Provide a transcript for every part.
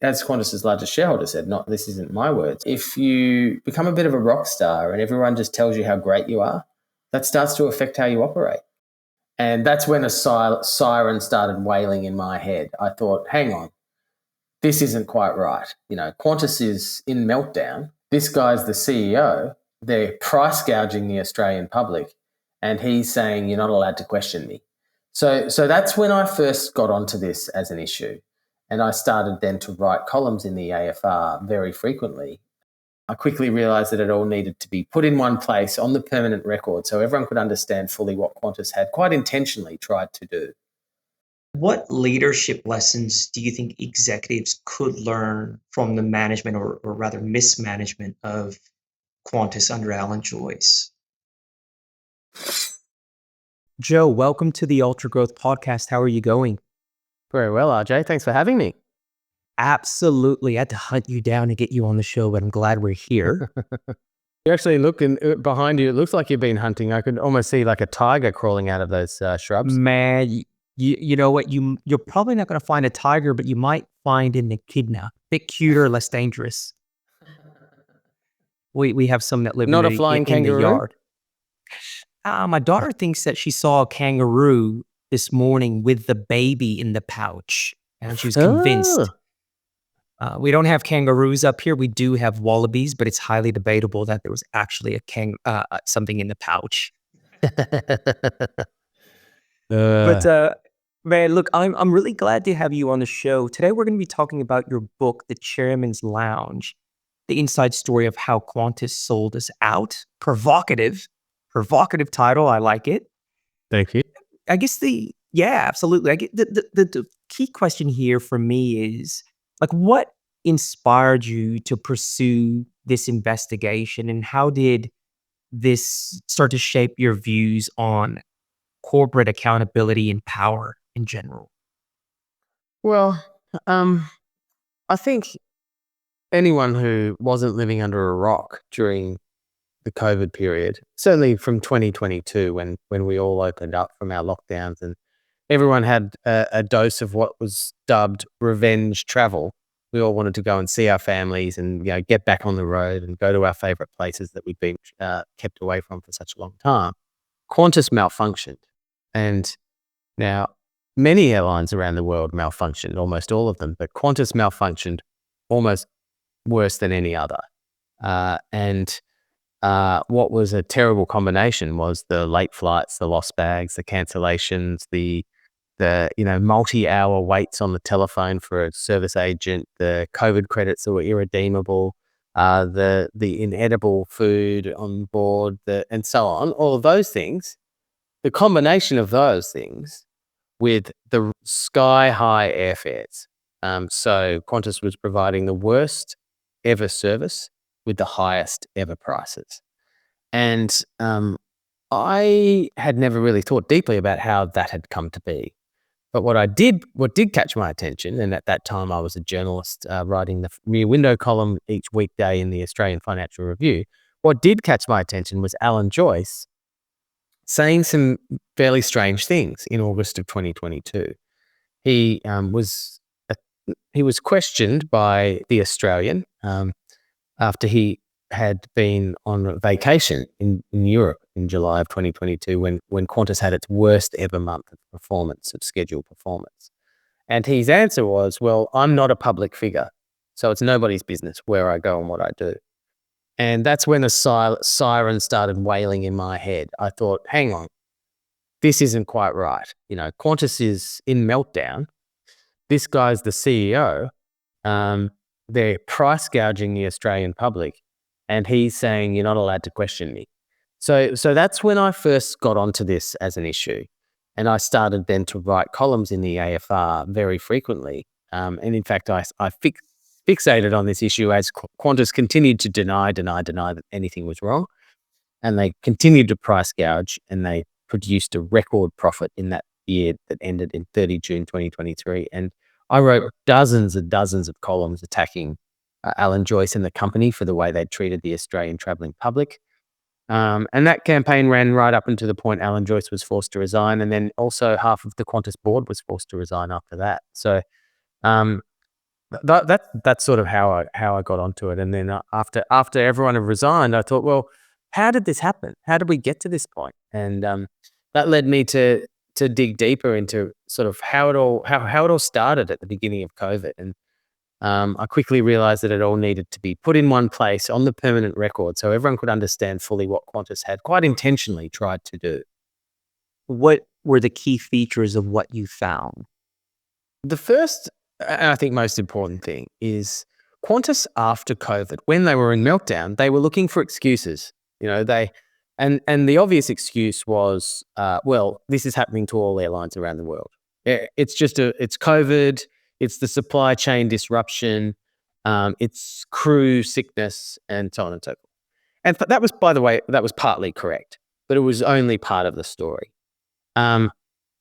as Qantas's largest shareholder said, this isn't my words, if you become a bit of a rock star and everyone just tells you how great you are, that starts to affect how you operate. And that's when a siren started wailing in my head. I thought, hang on, this isn't quite right. Qantas is in meltdown. This guy's the CEO. They're price gouging the Australian public, and he's saying you're not allowed to question me. So that's when I first got onto this as an issue. And I started then to write columns in the AFR very frequently. I quickly realised that it all needed to be put in one place on the permanent record so everyone could understand fully what Qantas had quite intentionally tried to do. What leadership lessons do you think executives could learn from the management or rather mismanagement of Qantas under Alan Joyce? Joe, welcome to the UltraGrowth podcast. How are you going? Very well, RJ. Thanks for having me. Absolutely. I had to hunt you down to get you on the show, but I'm glad we're here. You're actually looking behind you. It looks like you've been hunting. I could almost see like a tiger crawling out of those shrubs. Man, you know what? You're probably not going to find a tiger, but you might find an echidna. Bit cuter, less dangerous. We have some that live Not in a flying the kangaroo? yard. My daughter thinks that she saw a kangaroo this morning with the baby in the pouch, and she was convinced. We don't have kangaroos up here. We do have wallabies, but it's highly debatable that there was actually something in the pouch. But man, look, I'm really glad to have you on the show. Today we're going to be talking about your book, The Chairman's Lounge, the inside story of how Qantas sold us out. Provocative title. I like it. Thank you. I guess absolutely. I get the key question here for me is like, what inspired you to pursue this investigation, and how did this start to shape your views on corporate accountability and power in general? Well, I think anyone who wasn't living under a rock during the COVID period, certainly from 2022 when we all opened up from our lockdowns and everyone had a dose of what was dubbed revenge travel. We all wanted to go and see our families and get back on the road and go to our favorite places that we'd been kept away from for such a long time. Qantas malfunctioned. And now many airlines around the world malfunctioned, almost all of them, but Qantas malfunctioned almost worse than any other. And what was a terrible combination was the late flights, the lost bags, the cancellations, the multi-hour waits on the telephone for a service agent, the COVID credits that were irredeemable, the inedible food on board, and so on. All of those things, the combination of those things with the sky-high airfares. So Qantas was providing the worst ever service with the highest ever prices. And I had never really thought deeply about how that had come to be. But what did catch my attention, and at that time I was a journalist writing the Rear Window column each weekday in the Australian Financial Review, what did catch my attention was Alan Joyce saying some fairly strange things in August of 2022. He was questioned by The Australian after he had been on vacation in Europe in July of 2022 when Qantas had its worst ever month of scheduled performance. And his answer was, well, I'm not a public figure, so it's nobody's business where I go and what I do. And that's when a siren started wailing in my head. I thought, hang on, this isn't quite right. Qantas is in meltdown. This guy's the CEO. They're price gouging the Australian public, and he's saying you're not allowed to question me. So that's when I first got onto this as an issue, and I started then to write columns in the AFR very frequently. And in fact, I fixated on this issue as Qantas continued to deny that anything was wrong, and they continued to price gouge, and they produced a record profit in that year that ended in 30 June 2023. And I wrote dozens and dozens of columns attacking Alan Joyce and the company for the way they treated the Australian travelling public. And that campaign ran right up until the point Alan Joyce was forced to resign, and then also half of the Qantas board was forced to resign after that. So that's sort of how I got onto it. And then after everyone had resigned, I thought, well, how did this happen? How did we get to this point? And that led me to dig deeper into sort of how it all started at the beginning of COVID. And I quickly realized that it all needed to be put in one place on the permanent record so everyone could understand fully what Qantas had quite intentionally tried to do. What were the key features of what you found? The first, and I think most important thing, is Qantas after COVID, when they were in meltdown, they were looking for excuses. And the obvious excuse was, well, this is happening to all airlines around the world. It's COVID, it's the supply chain disruption, it's crew sickness, and so on and so forth. And that was, by the way, that was partly correct, but it was only part of the story.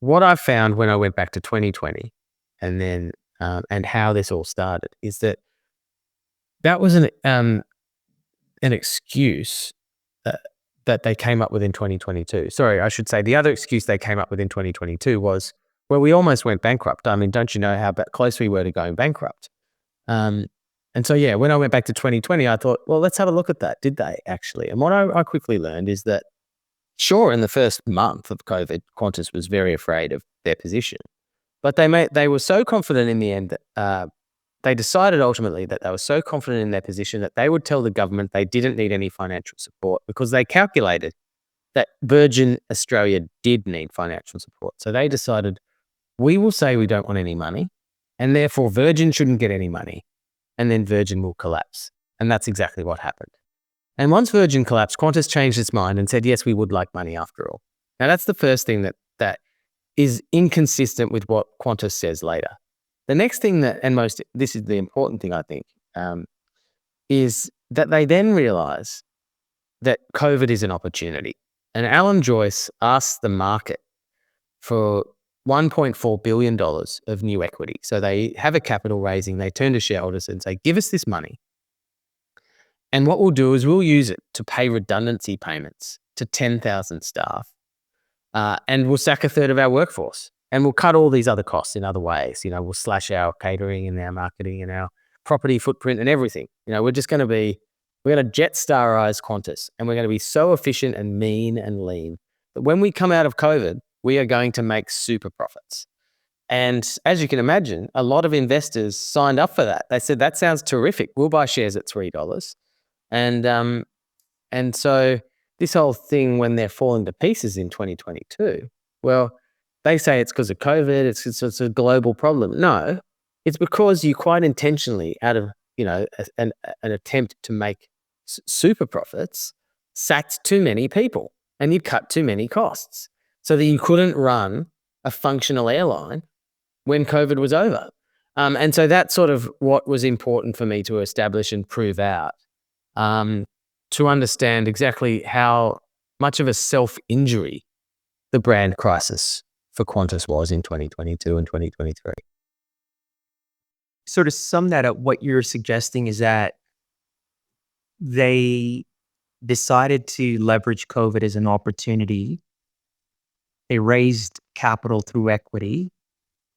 What I found when I went back to 2020 and then and how this all started is that was an excuse that they came up with in 2022. Sorry, I should say the other excuse they came up with in 2022 was, well, we almost went bankrupt. I mean, don't you know how close we were to going bankrupt? And so, yeah, when I went back to 2020, I thought, well, let's have a look at that. Did they actually? And what I quickly learned is that, sure, in the first month of COVID, Qantas was very afraid of their position, but they were so confident in the end that they decided ultimately that they were so confident in their position that they would tell the government they didn't need any financial support because they calculated that Virgin Australia did need financial support. So they decided, we will say we don't want any money, and therefore Virgin shouldn't get any money, and then Virgin will collapse. And that's exactly what happened. And once Virgin collapsed, Qantas changed its mind and said, yes, we would like money after all. Now, that's the first thing that is inconsistent with what Qantas says later. The next thing this is the important thing, I think, is that they then realize that COVID is an opportunity. And Alan Joyce asked the market for $1.4 billion of new equity. So they have a capital raising, they turn to shareholders and say, give us this money. And what we'll do is we'll use it to pay redundancy payments to 10,000 staff. And we'll sack a third of our workforce. And we'll cut all these other costs in other ways. We'll slash our catering and our marketing and our property footprint and everything. We're going to jet starize Qantas, and we're going to be so efficient and mean and lean that when we come out of COVID, we are going to make super profits. And as you can imagine, a lot of investors signed up for that. They said, that sounds terrific. We'll buy shares at $3. And so this whole thing, when they're falling to pieces in 2022, well, they say it's because of COVID, it's a global problem. No, it's because you quite intentionally, out of an attempt to make super profits, sacked too many people and you cut too many costs so that you couldn't run a functional airline when COVID was over. And so that's sort of what was important for me to establish and prove out, to understand exactly how much of a self-injury the brand crisis for Qantas was in 2022 and 2023. So to sum that up, what you're suggesting is that they decided to leverage COVID as an opportunity. They raised capital through equity.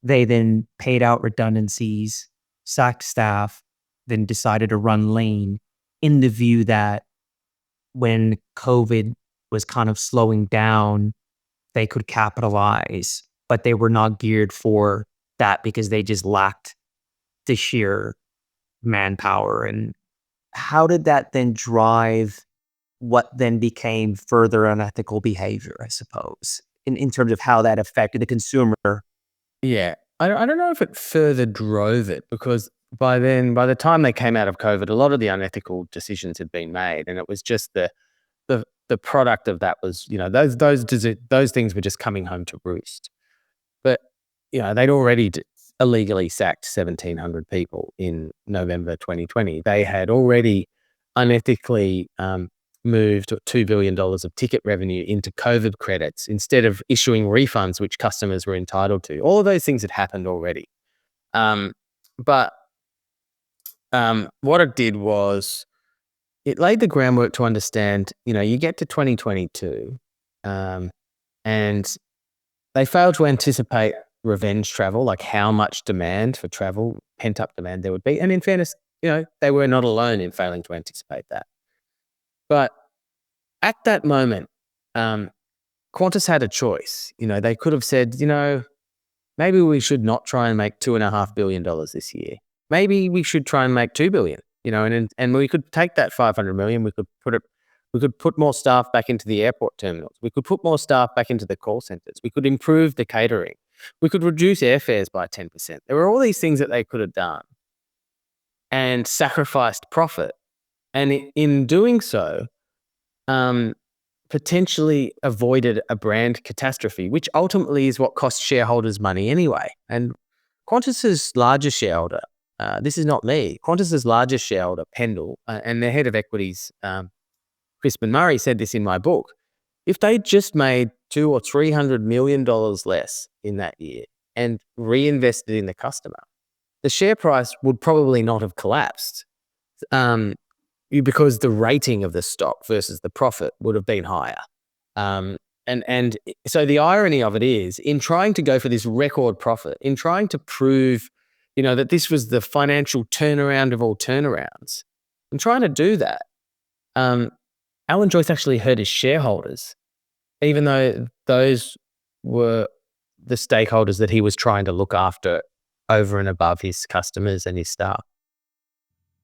They then paid out redundancies, sacked staff, then decided to run lean in the view that when COVID was kind of slowing down, they could capitalize, but they were not geared for that because they just lacked the sheer manpower. And how did that then drive what then became further unethical behavior, I suppose, in terms of how that affected the consumer? Yeah, I don't know if it further drove it, because by the time they came out of COVID, a lot of the unethical decisions had been made, and it was just the product of that was, those things were just coming home to roost. But they'd already illegally sacked 1,700 people in November 2020. They had already unethically moved $2 billion of ticket revenue into COVID credits instead of issuing refunds, which customers were entitled to. All of those things had happened already. But what it did was it laid the groundwork to understand, you get to 2022 and they failed to anticipate revenge travel, like how much demand for travel pent-up demand there would be. And in fairness, they were not alone in failing to anticipate that. But at that moment, Qantas had a choice. They could have said, maybe we should not try and make $2.5 billion this year. Maybe we should try and make $2 billion. And we could take that $500 million. We could put more staff back into the airport terminals. We could put more staff back into the call centers. We could improve the catering. We could reduce airfares by 10%. There were all these things that they could have done and sacrificed profit. And in doing so, potentially avoided a brand catastrophe, which ultimately is what costs shareholders money anyway. And Qantas's largest shareholder, this is not me, Qantas's largest shareholder, Pendle, and their head of equities, Crispin Murray, said this in my book. If they just made $200 or $300 million less in that year and reinvested in the customer, the share price would probably not have collapsed because the rating of the stock versus the profit would have been higher. And so the irony of it is, in trying to go for this record profit, in trying to prove, that this was the financial turnaround of all turnarounds, in trying to do that, Alan Joyce actually hurt his shareholders, even though those were the stakeholders that he was trying to look after over and above his customers and his staff.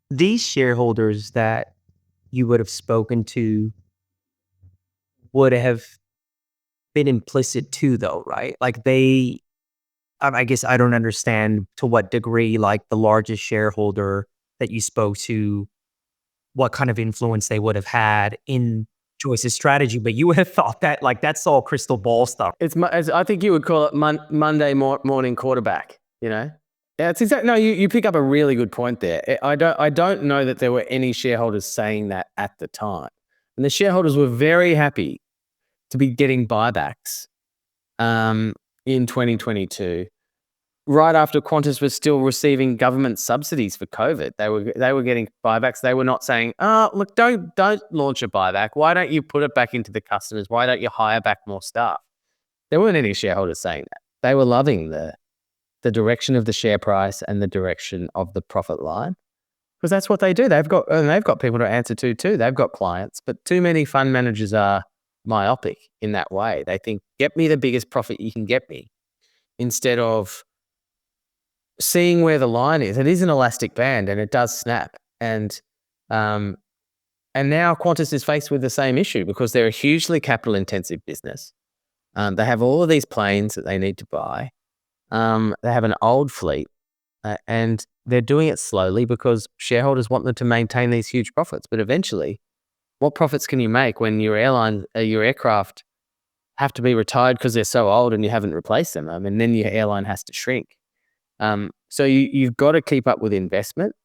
These shareholders that you would have spoken to would have been implicit too, though, right? Like I guess I don't understand to what degree, like the largest shareholder that you spoke to, what kind of influence they would have had in Joyce's strategy, but you would have thought that that's all crystal ball stuff. I think you would call it Monday morning quarterback, Yeah, it's exactly. No, you pick up a really good point there. I don't know that there were any shareholders saying that at the time, and the shareholders were very happy to be getting buybacks in 2022, right after Qantas was still receiving government subsidies for COVID. They were getting buybacks. They were not saying, "Oh, look, don't launch a buyback. Why don't you put it back into the customers? Why don't you hire back more staff?" There weren't any shareholders saying that. They were loving the direction of the share price and the direction of the profit line, because that's what they do. They've got people to answer to too. They've got clients, but too many fund managers are myopic in that way. They think, get me the biggest profit you can get me, instead of seeing where the line is. It is an elastic band and it does snap. And now Qantas is faced with the same issue because they're a hugely capital intensive business. They have all of these planes that they need to buy. They have an old fleet, and they're doing it slowly because shareholders want them to maintain these huge profits. But eventually, what profits can you make when your aircraft have to be retired because they're so old and you haven't replaced them? And then your airline has to shrink. So you've got to keep up with investment.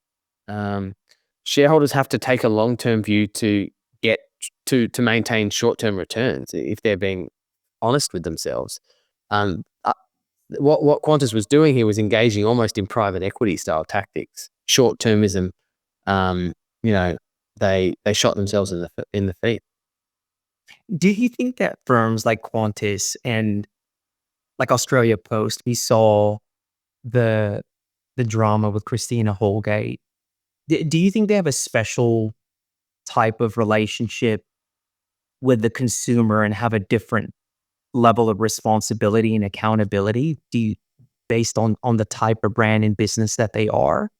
Shareholders have to take a long-term view to get to maintain short-term returns if they're being honest with themselves. What Qantas was doing here was engaging almost in private equity style tactics, short-termism. They shot themselves in the feet. Do you think that firms like Qantas and like Australia Post, we saw the drama with Christina Holgate, do you think they have a special type of relationship with the consumer and have a different level of responsibility and accountability based on the type of brand and business that they are?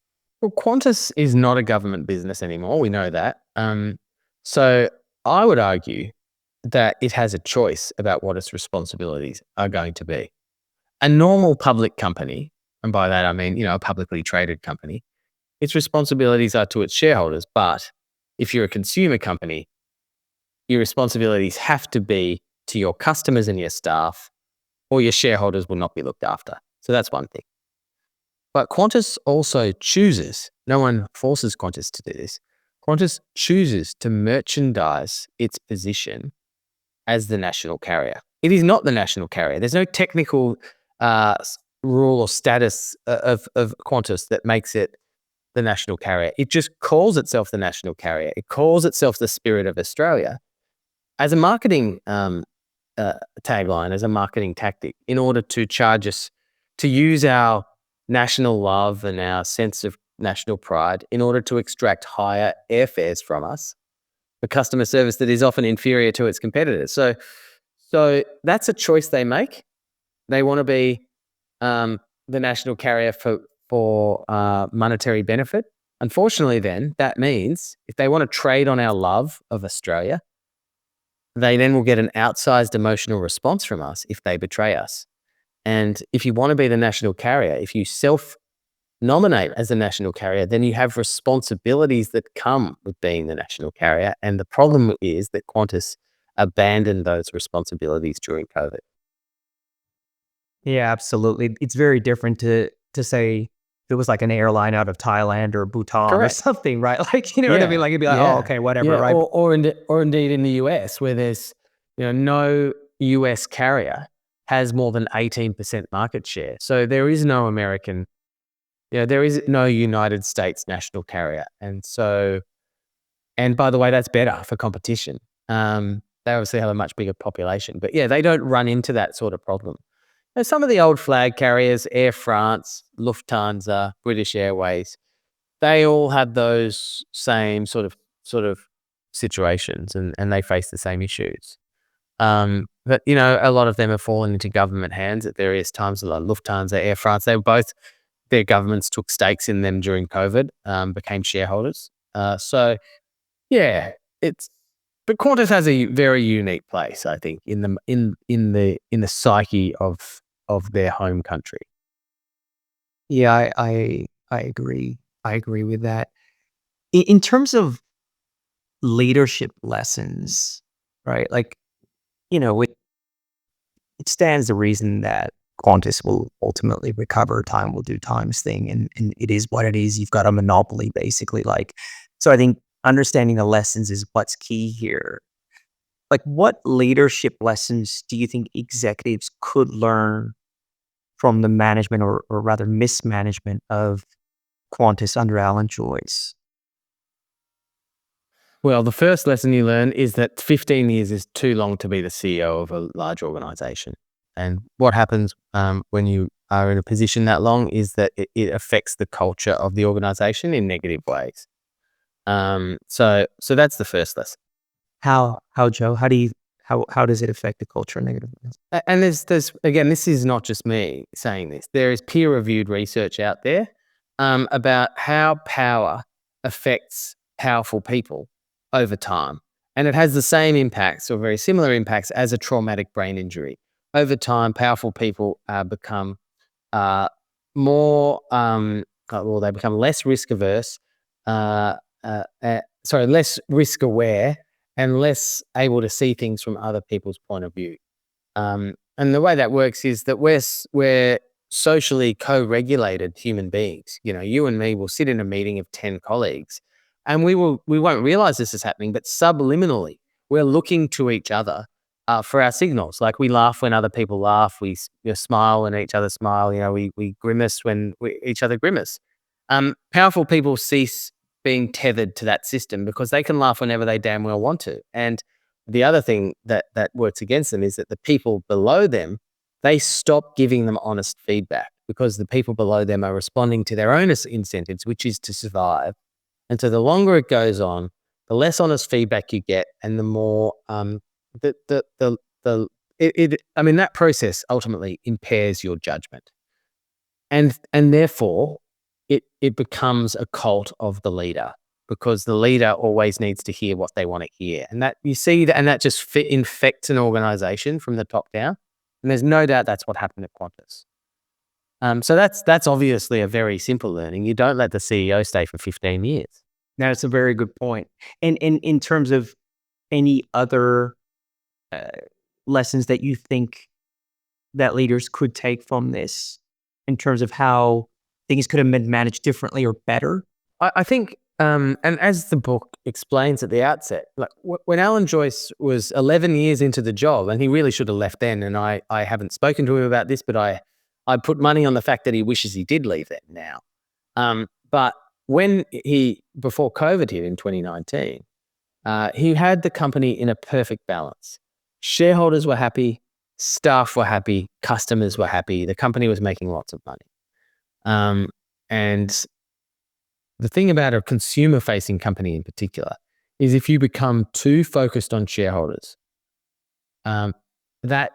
Well, Qantas is not a government business anymore. We know that. So I would argue that it has a choice about what its responsibilities are going to be. A normal public company, and by that I mean, a publicly traded company, its responsibilities are to its shareholders. But if you're a consumer company, your responsibilities have to be to your customers and your staff, or your shareholders will not be looked after. So that's one thing. But Qantas also chooses, no one forces Qantas to do this, Qantas chooses to merchandise its position as the national carrier. It is not the national carrier. There's no technical rule or status of Qantas that makes it the national carrier. It just calls itself the national carrier. It calls itself the Spirit of Australia as a marketing tagline, as a marketing tactic, in order to charge us to use our national love and our sense of national pride in order to extract higher airfares from us for customer service that is often inferior to its competitors. So that's a choice they make. They want to be the national carrier for monetary benefit. Unfortunately, then, that means if they want to trade on our love of Australia, they then will get an outsized emotional response from us if they betray us. And if you want to be the national carrier, if you self-nominate as a national carrier, then you have responsibilities that come with being the national carrier. And the problem is that Qantas abandoned those responsibilities during COVID. Yeah, absolutely. It's very different to say if it was like an airline out of Thailand or Bhutan Correct. or something, right? Like, you know what I mean? Like, it'd be like, oh, okay, whatever, right? Or indeed in the US, where there's no US carrier has more than 18% market share. So there is no American, there is no United States national carrier. And by the way, that's better for competition. They obviously have a much bigger population, but they don't run into that sort of problem. Some of the old flag carriers, Air France, Lufthansa, British Airways, they all have those same sort of situations, and they face the same issues. But a lot of them have fallen into government hands at various times. Like Lufthansa, Air France, their governments took stakes in them during COVID, became shareholders. But Qantas has a very unique place, I think, in the psyche of their home country. Yeah, I agree. I agree with that. In terms of leadership lessons, right? Like, it stands to reason that Qantas will ultimately recover. Time will do time's thing, and it is what it is. You've got a monopoly, basically. So I think understanding the lessons is what's key here. Like, what leadership lessons do you think executives could learn from the management or rather mismanagement of Qantas under Alan Joyce? Well, the first lesson you learn is that 15 years is too long to be the CEO of a large organization. And what happens when you are in a position that long is that it affects the culture of the organization in negative ways. So that's the first lesson. How, Joe? How does it affect the culture negatively? And there's again, this is not just me saying this. There is peer-reviewed research out there about how power affects powerful people over time, and it has the same impacts or very similar impacts as a traumatic brain injury. Over time, powerful people become more. They become less risk averse. Less risk aware and less able to see things from other people's point of view. And the way that works is that we're socially co-regulated human beings. You and me will sit in a meeting of 10 colleagues, and we won't realize this is happening, but subliminally, we're looking to each other for our signals. Like, we laugh when other people laugh. We smile when each other smile. We grimace when each other grimace. Powerful people cease being tethered to that system because they can laugh whenever they damn well want to. And the other thing that works against them is that the people below them, they stop giving them honest feedback because the people below them are responding to their own incentives, which is to survive. And so the longer it goes on, the less honest feedback you get, and the more that process ultimately impairs your judgment, and therefore it becomes a cult of the leader, because the leader always needs to hear what they want to hear. And that you see that, and that just infects an organization from the top down. And there's no doubt that's what happened at Qantas. So that's obviously a very simple learning. You don't let the CEO stay for 15 years. That's a very good point. And in terms of any other lessons that you think that leaders could take from this in terms of how things could have been managed differently or better? I think, and as the book explains at the outset, like when Alan Joyce was 11 years into the job, and he really should have left then, and I haven't spoken to him about this, but I put money on the fact that he wishes he did leave then now. But when before COVID hit in 2019, he had the company in a perfect balance. Shareholders were happy, staff were happy, customers were happy, the company was making lots of money. And the thing about a consumer-facing company in particular is if you become too focused on shareholders, that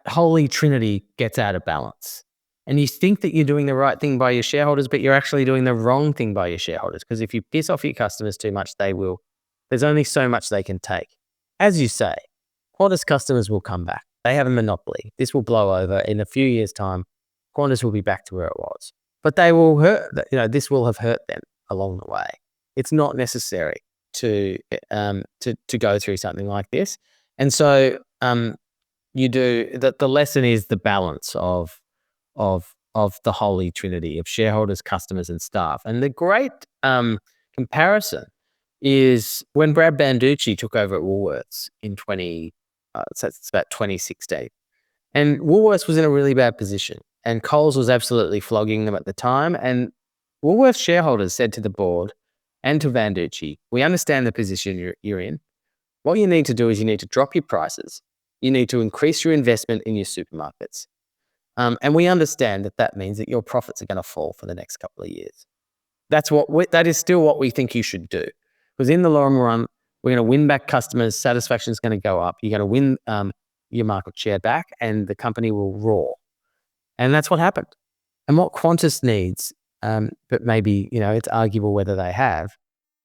holy trinity gets out of balance. And you think that you're doing the right thing by your shareholders, but you're actually doing the wrong thing by your shareholders. Because if you piss off your customers too much, there's only so much they can take. As you say, Qantas customers will come back. They have a monopoly. This will blow over. In a few years' time, Qantas will be back to where it was. But they will this will have hurt them along the way. It's not necessary to go through something like this. And so the lesson is the balance of the holy trinity of shareholders, customers, and staff. And the great comparison is when Brad Banducci took over at Woolworths in it's about 2016. And Woolworths was in a really bad position, and Coles was absolutely flogging them at the time. And Woolworths shareholders said to the board and to Banducci, "We understand the position you're in. What you need to do is you need to drop your prices. You need to increase your investment in your supermarkets. And we understand that means that your profits are going to fall for the next couple of years. That is still what we think you should do. Because in the long run, we're going to win back customers, satisfaction is going to go up, you're going to win your market share back, and the company will roar." And that's what happened. And what Qantas needs, but maybe, it's arguable whether they have,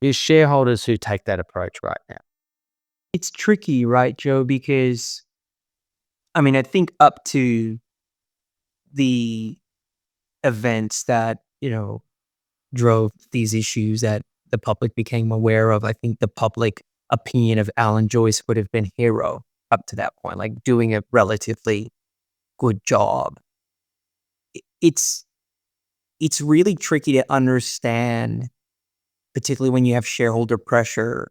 is shareholders who take that approach right now. It's tricky, right, Joe? Because, I think up to the events that, drove these issues that the public became aware of, I think the public opinion of Alan Joyce would have been hero up to that point, like doing a relatively good job. It's really tricky to understand, particularly when you have shareholder pressure,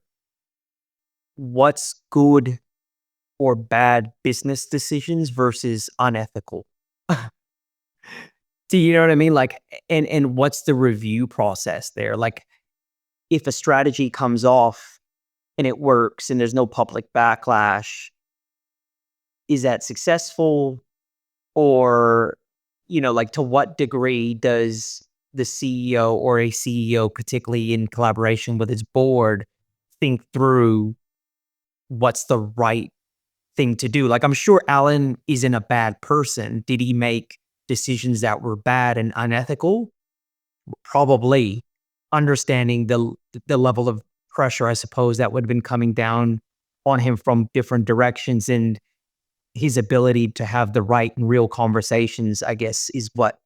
what's good or bad business decisions versus unethical. Do you know what I mean? Like, and what's the review process there? Like, if a strategy comes off and it works and there's no public backlash, is that successful? Or, to what degree does the CEO or a CEO, particularly in collaboration with his board, think through what's the right thing to do? Like, I'm sure Alan isn't a bad person. Did he make decisions that were bad and unethical? Probably. Understanding the level of pressure, I suppose, that would have been coming down on him from different directions, and his ability to have the right and real conversations, I guess, is what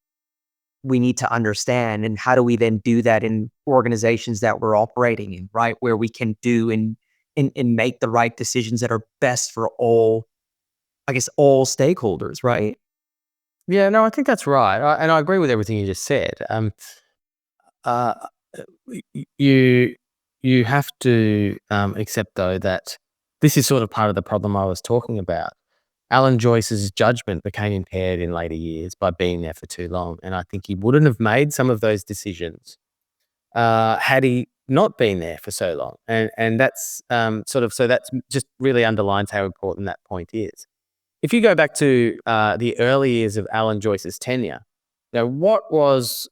we need to understand. And how do we then do that in organizations that we're operating in, right? Where we can do and make the right decisions that are best for all stakeholders, right? Yeah, no, I think that's right. And I agree with everything you just said. You have to accept, though, that this is sort of part of the problem I was talking about. Alan Joyce's judgment became impaired in later years by being there for too long. And I think he wouldn't have made some of those decisions had he not been there for so long. And that's so that's just really underlines how important that point is. If you go back to the early years of Alan Joyce's tenure, what was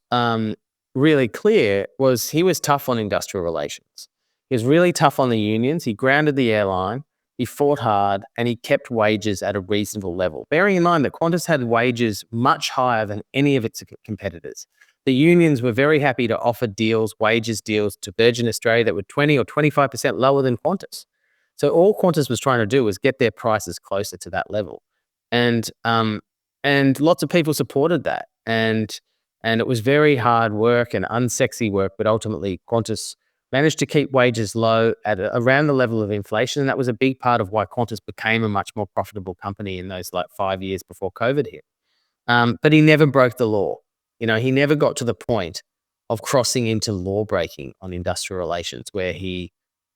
really clear was he was tough on industrial relations. He was really tough on the unions. He grounded the airline. He fought hard, and he kept wages at a reasonable level. Bearing in mind that Qantas had wages much higher than any of its competitors. The unions were very happy to offer wages deals to Virgin Australia that were 20 or 25% lower than Qantas. So all Qantas was trying to do was get their prices closer to that level. And lots of people supported that. And it was very hard work and unsexy work, but ultimately Qantas managed to keep wages low at around the level of inflation. And that was a big part of why Qantas became a much more profitable company in those 5 years before COVID hit. But he never broke the law. He never got to the point of crossing into law breaking on industrial relations where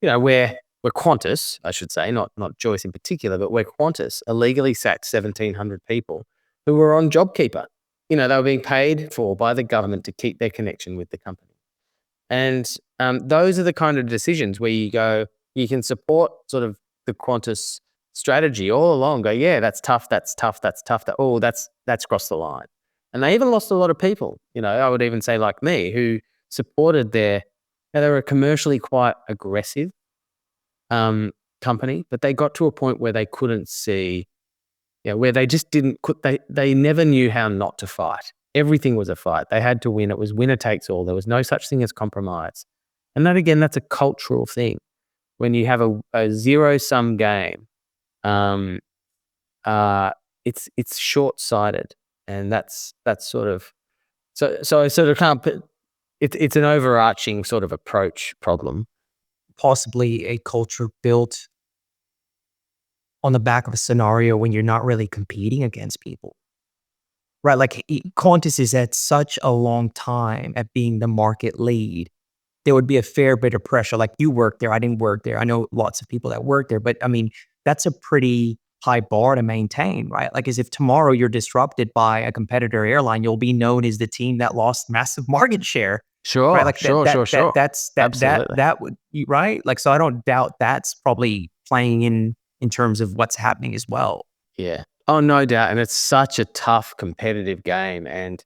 where Qantas, I should say, not Joyce in particular, but where Qantas illegally sacked 1,700 people who were on JobKeeper. They were being paid for by the government to keep their connection with the company. And those are the kind of decisions where you can support sort of the Qantas strategy all along, go, yeah, that's tough, that's crossed the line. And they even lost a lot of people, I would even say like me, who supported they were a commercially quite aggressive company, but they got to a point where they couldn't see, where they just they never knew how not to fight. Everything was a fight. They had to win. It was winner takes all. There was no such thing as compromise. And that, again, that's a cultural thing. When you have a zero-sum game, it's short-sighted, and that's sort of so I sort of can't put it's an overarching sort of approach problem. Possibly a culture built on the back of a scenario when you're not really competing against people, right? Like Qantas is at such a long time at being the market lead. There would be a fair bit of pressure. Like, you work there, I didn't work there. I know lots of people that work there, but I mean, that's a pretty high bar to maintain, right? Like, as if tomorrow you're disrupted by a competitor airline, you'll be known as the team that lost massive market share. Sure, right? Like sure. Absolutely. that would, right? Like, so I don't doubt that's probably playing in terms of what's happening as well. Yeah. Oh, no doubt. And it's such a tough competitive game. And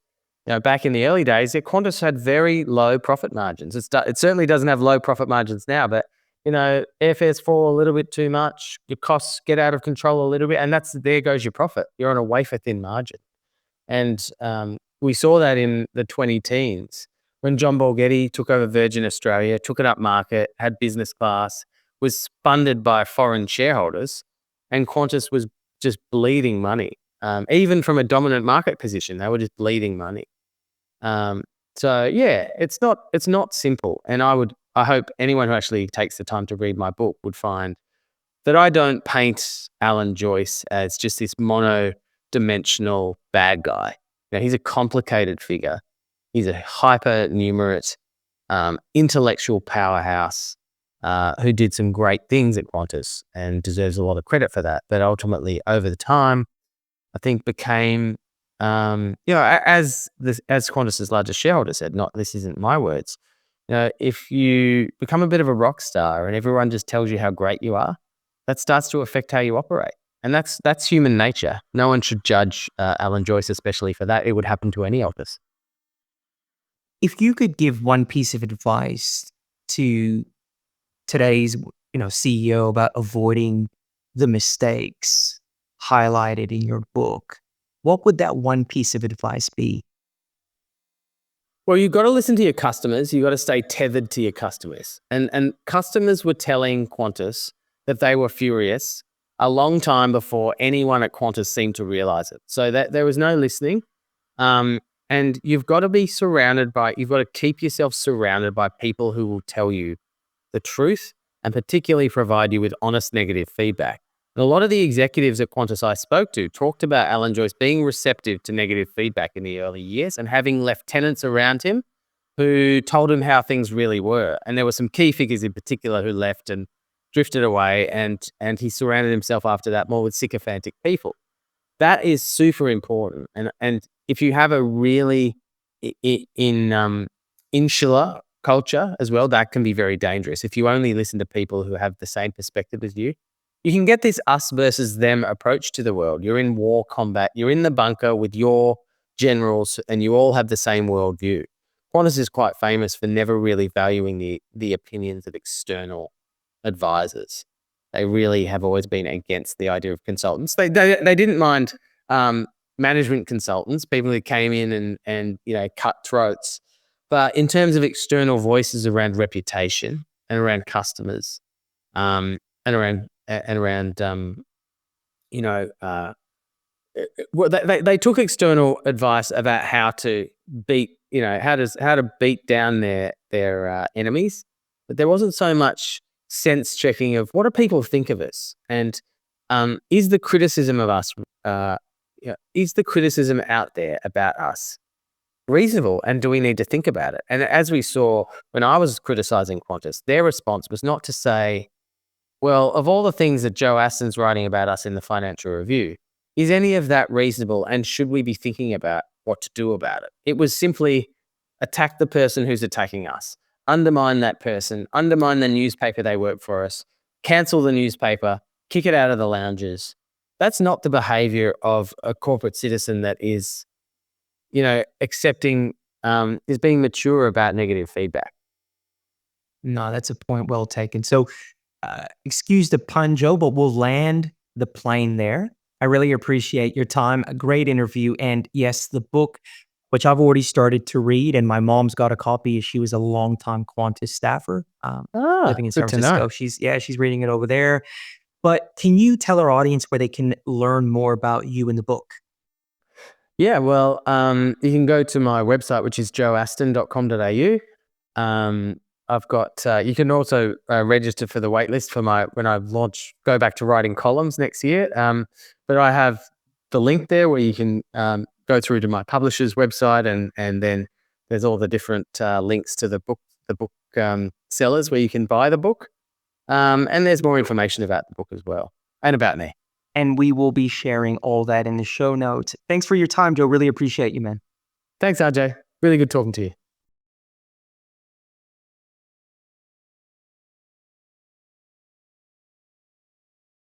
back in the early days, Qantas had very low profit margins. It certainly doesn't have low profit margins now, but airfares fall a little bit too much, your costs get out of control a little bit, and there goes your profit. You're on a wafer thin margin. And we saw that in the 2010s when John Bulgetti took over Virgin Australia, took it up market, had business class, was funded by foreign shareholders, and Qantas was just bleeding money. Even from a dominant market position, they were just bleeding money. So yeah, it's not simple. And I hope anyone who actually takes the time to read my book would find that I don't paint Alan Joyce as just this mono-dimensional bad guy. He's a complicated figure. He's a hyper-numerate, intellectual powerhouse who did some great things at Qantas and deserves a lot of credit for that. But ultimately, over the time, I think became, as Qantas's largest shareholder said, this isn't my words, if you become a bit of a rock star and everyone just tells you how great you are, that starts to affect how you operate. And that's human nature. No one should judge Alan Joyce, especially for that. It would happen to any of us. If you could give one piece of advice to today's CEO about avoiding the mistakes highlighted in your book, what would that one piece of advice be? Well, you've got to listen to your customers. You've got to stay tethered to your customers. And customers were telling Qantas that they were furious a long time before anyone at Qantas seemed to realize it. So that there was no listening. And you've got to you've got to keep yourself surrounded by people who will tell you the truth and particularly provide you with honest negative feedback. And a lot of the executives at Qantas I spoke to talked about Alan Joyce being receptive to negative feedback in the early years and having lieutenants around him who told him how things really were. And there were some key figures in particular who left and drifted away, and he surrounded himself after that more with sycophantic people. That is super important. And if you have a really insular culture as well, that can be very dangerous. If you only listen to people who have the same perspective as you can get this us versus them approach to the world. You're in war combat. You're in the bunker with your generals and you all have the same worldview. Qantas is quite famous for never really valuing the opinions of external advisors. They really have always been against the idea of consultants. They didn't mind management consultants, people who came in and cut throats. But in terms of external voices around reputation and around customers, and around they took external advice about how to beat how to beat down their enemies, but there wasn't so much sense checking of what do people think of us, and is the criticism of us is the criticism out there about us reasonable, and do we need to think about it? And as we saw when I was criticizing Qantas, their response was not to say, well, of all the things that Joe Aston's writing about us in the Financial Review, is any of that reasonable, and should we be thinking about what to do about it? It was simply attack the person who's attacking us, undermine that person, undermine the newspaper they work for us, cancel the newspaper, kick it out of the lounges. That's not the behavior of a corporate citizen that is accepting, is being mature about negative feedback. No, that's a point well taken. So, excuse the pun, Joe, but we'll land the plane there. I really appreciate your time. A great interview. And yes, the book, which I've already started to read, and my mom's got a copy. She was a longtime Qantas staffer living in San good to know. Francisco. She's reading it over there. But can you tell our audience where they can learn more about you in the book? Yeah, well, you can go to my website, which is joeaston.com.au. I've got, you can also register for the waitlist for when I go back to writing columns next year. But I have the link there where you can go through to my publisher's website, and then there's all the different links to the book sellers where you can buy the book. And there's more information about the book as well, and about me. And we will be sharing all that in the show notes. Thanks for your time, Joe. Really appreciate you, man. Thanks, RJ. Really good talking to you.